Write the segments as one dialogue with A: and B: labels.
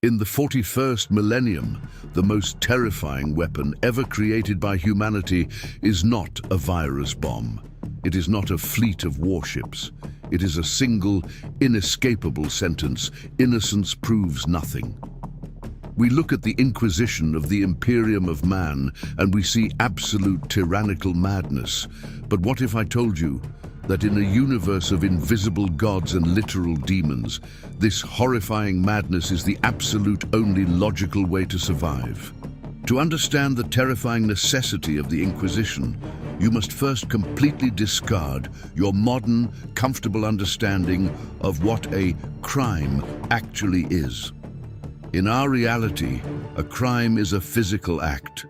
A: In the 41st millennium, the most terrifying weapon ever created by humanity is not a virus bomb. It is not a fleet of warships. It is a single, inescapable sentence: innocence proves nothing. We look at the Inquisition of the Imperium of Man and we see absolute tyrannical madness. But what if I told you that in a universe of invisible gods and literal demons, this horrifying madness is the absolute only logical way to survive? To understand the terrifying necessity of the Inquisition, you must first completely discard your modern, comfortable understanding of what a crime actually is. In our reality, a crime is a physical act.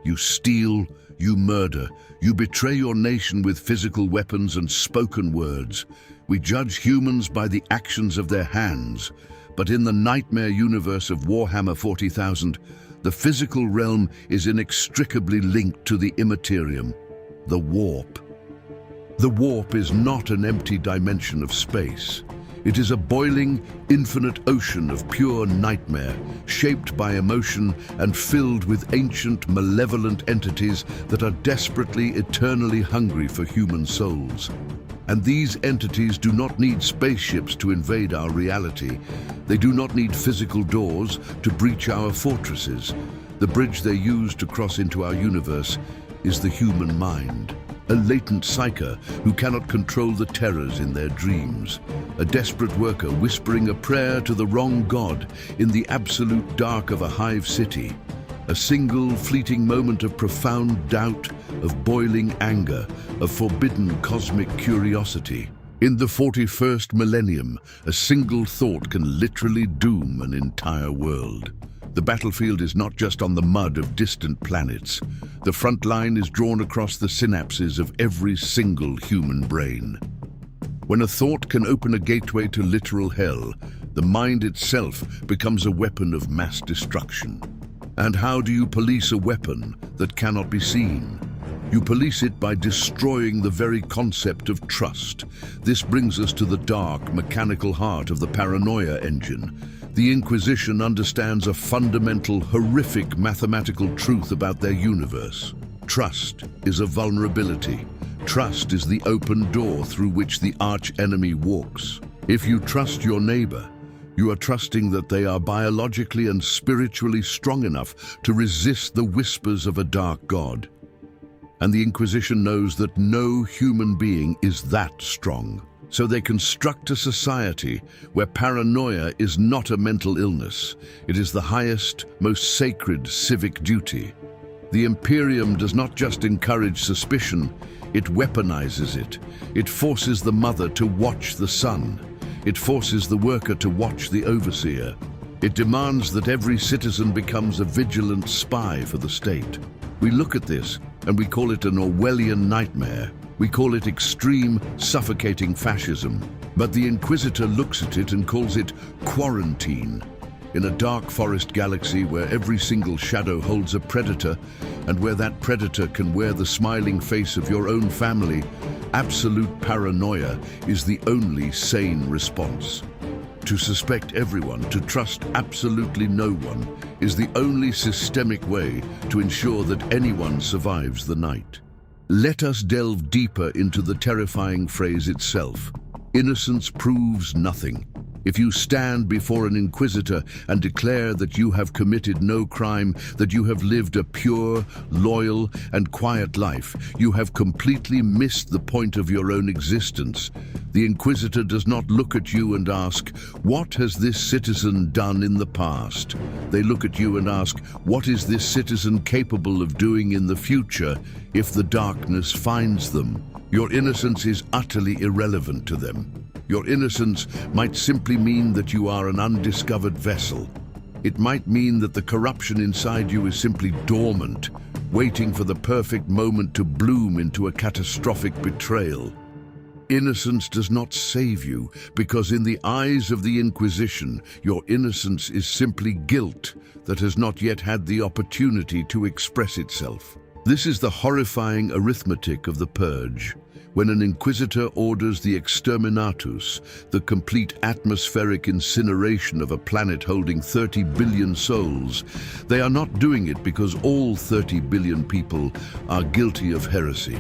A: You steal, you murder, you betray your nation with physical weapons and spoken words. We judge humans by the actions of their hands. But in the nightmare universe of Warhammer 40,000, the physical realm is inextricably linked to the immaterium, the warp. The warp is not an empty dimension of space. It is a boiling, infinite ocean of pure nightmare, shaped by emotion and filled with ancient, malevolent entities that are desperately, eternally hungry for human souls. And these entities do not need spaceships to invade our reality. They do not need physical doors to breach our fortresses. The bridge they use to cross into our universe is the human mind. A latent psyker who cannot control the terrors in their dreams. A desperate worker whispering a prayer to the wrong god in the absolute dark of a hive city. A single fleeting moment of profound doubt, of boiling anger, of forbidden cosmic curiosity. In the 41st millennium, a single thought can literally doom an entire world. The battlefield is not just on the mud of distant planets. The front line is drawn across the synapses of every single human brain. When a thought can open a gateway to literal hell, the mind itself becomes a weapon of mass destruction. And how do you police a weapon that cannot be seen? You police it by destroying the very concept of trust. This brings us to the dark, mechanical heart of the Paranoia Engine. The Inquisition understands a fundamental, horrific mathematical truth about their universe. Trust is a vulnerability. Trust is the open door through which the arch-enemy walks. If you trust your neighbor, you are trusting that they are biologically and spiritually strong enough to resist the whispers of a dark god. And the Inquisition knows that no human being is that strong. So they construct a society where paranoia is not a mental illness. It is the highest, most sacred civic duty. The Imperium does not just encourage suspicion, it weaponizes it. It forces the mother to watch the son. It forces the worker to watch the overseer. It demands that every citizen becomes a vigilant spy for the state. We look at this and we call it an Orwellian nightmare. We call it extreme, suffocating fascism. But the Inquisitor looks at it and calls it quarantine. In a dark forest galaxy where every single shadow holds a predator, and where that predator can wear the smiling face of your own family, absolute paranoia is the only sane response. To suspect everyone, to trust absolutely no one, is the only systemic way to ensure that anyone survives the night. Let us delve deeper into the terrifying phrase itself. Innocence proves nothing. If you stand before an inquisitor and declare that you have committed no crime, that you have lived a pure, loyal, and quiet life, you have completely missed the point of your own existence. The inquisitor does not look at you and ask, "What has this citizen done in the past?" They look at you and ask, "What is this citizen capable of doing in the future if the darkness finds them?" Your innocence is utterly irrelevant to them. Your innocence might simply mean that you are an undiscovered vessel. It might mean that the corruption inside you is simply dormant, waiting for the perfect moment to bloom into a catastrophic betrayal. Innocence does not save you, because in the eyes of the Inquisition, your innocence is simply guilt that has not yet had the opportunity to express itself. This is the horrifying arithmetic of the Purge. When an inquisitor orders the exterminatus, the complete atmospheric incineration of a planet holding 30 billion souls, they are not doing it because all 30 billion people are guilty of heresy.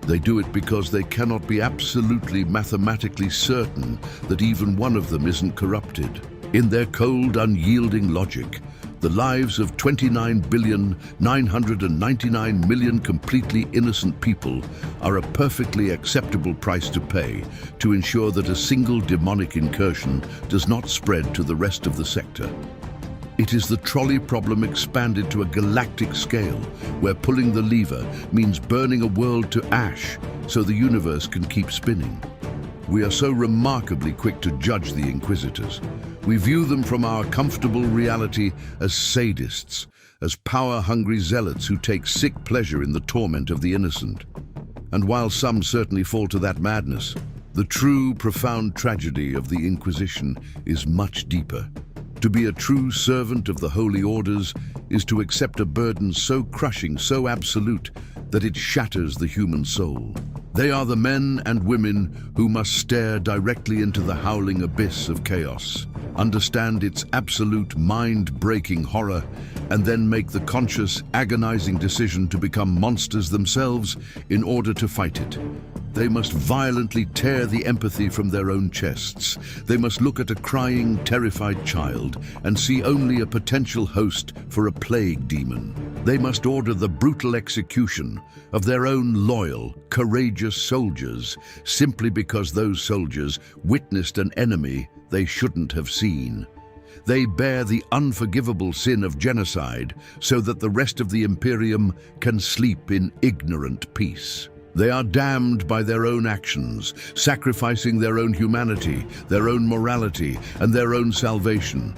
A: They do it because they cannot be absolutely mathematically certain that even one of them isn't corrupted. In their cold, unyielding logic, the lives of 29,999,000,000 completely innocent people are a perfectly acceptable price to pay to ensure that a single demonic incursion does not spread to the rest of the sector. It is the trolley problem expanded to a galactic scale, where pulling the lever means burning a world to ash so the universe can keep spinning. We are so remarkably quick to judge the Inquisitors. We view them from our comfortable reality as sadists, as power-hungry zealots who take sick pleasure in the torment of the innocent. And while some certainly fall to that madness, the true, profound tragedy of the Inquisition is much deeper. To be a true servant of the Holy Orders is to accept a burden so crushing, so absolute, that it shatters the human soul. They are the men and women who must stare directly into the howling abyss of chaos, understand its absolute mind-breaking horror, and then make the conscious, agonizing decision to become monsters themselves in order to fight it. They must violently tear the empathy from their own chests. They must look at a crying, terrified child and see only a potential host for a plague demon. They must order the brutal execution of their own loyal, courageous soldiers simply because those soldiers witnessed an enemy they shouldn't have seen. They bear the unforgivable sin of genocide so that the rest of the Imperium can sleep in ignorant peace. They are damned by their own actions, sacrificing their own humanity, their own morality, and their own salvation,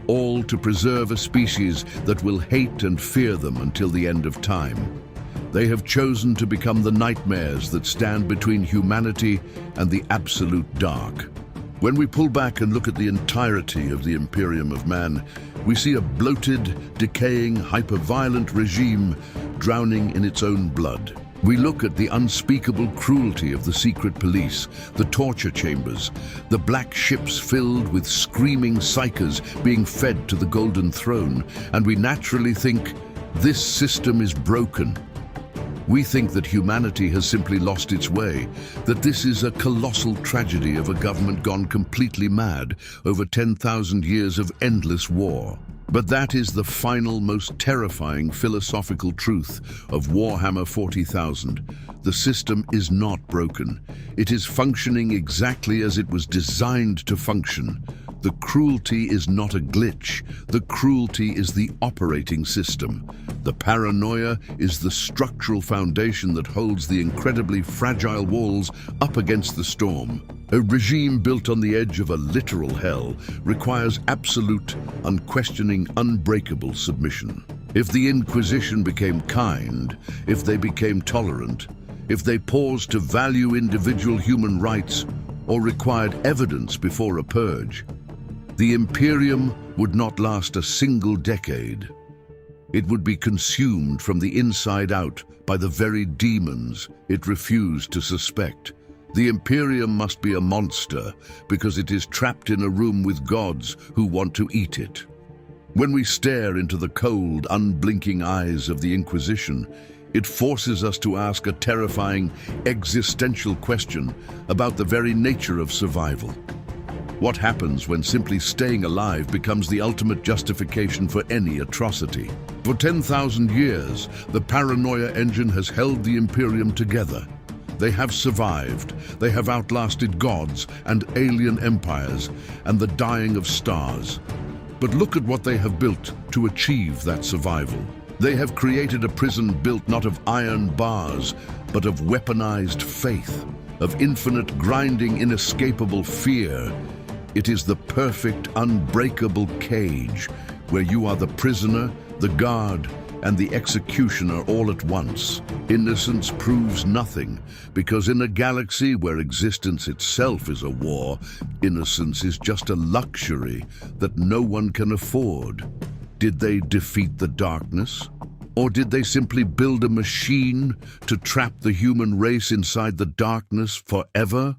A: all to preserve a species that will hate and fear them until the end of time. They have chosen to become the nightmares that stand between humanity and the absolute dark. When we pull back and look at the entirety of the Imperium of Man, we see a bloated, decaying, hyper-violent regime drowning in its own blood. We look at the unspeakable cruelty of the secret police, the torture chambers, the black ships filled with screaming psychers being fed to the Golden Throne, and we naturally think, this system is broken. We think that humanity has simply lost its way, that this is a colossal tragedy of a government gone completely mad over 10,000 years of endless war. But that is the final, most terrifying philosophical truth of Warhammer 40,000. The system is not broken. It is functioning exactly as it was designed to function. The cruelty is not a glitch. The cruelty is the operating system. The paranoia is the structural foundation that holds the incredibly fragile walls up against the storm. A regime built on the edge of a literal hell requires absolute, unquestioning, unbreakable submission. If the Inquisition became kind, if they became tolerant, if they paused to value individual human rights or required evidence before a purge, the Imperium would not last a single decade. It would be consumed from the inside out by the very demons it refused to suspect. The Imperium must be a monster because it is trapped in a room with gods who want to eat it. When we stare into the cold, unblinking eyes of the Inquisition, it forces us to ask a terrifying, existential question about the very nature of survival. What happens when simply staying alive becomes the ultimate justification for any atrocity? For 10,000 years, the Paranoia Engine has held the Imperium together. They have survived. They have outlasted gods and alien empires and the dying of stars. But look at what they have built to achieve that survival. They have created a prison built not of iron bars, but of weaponized faith, of infinite, grinding, inescapable fear. It is the perfect, unbreakable cage where you are the prisoner, the guard, and the executioner all at once. Innocence proves nothing, because in a galaxy where existence itself is a war, innocence is just a luxury that no one can afford. Did they defeat the darkness? Or did they simply build a machine to trap the human race inside the darkness forever?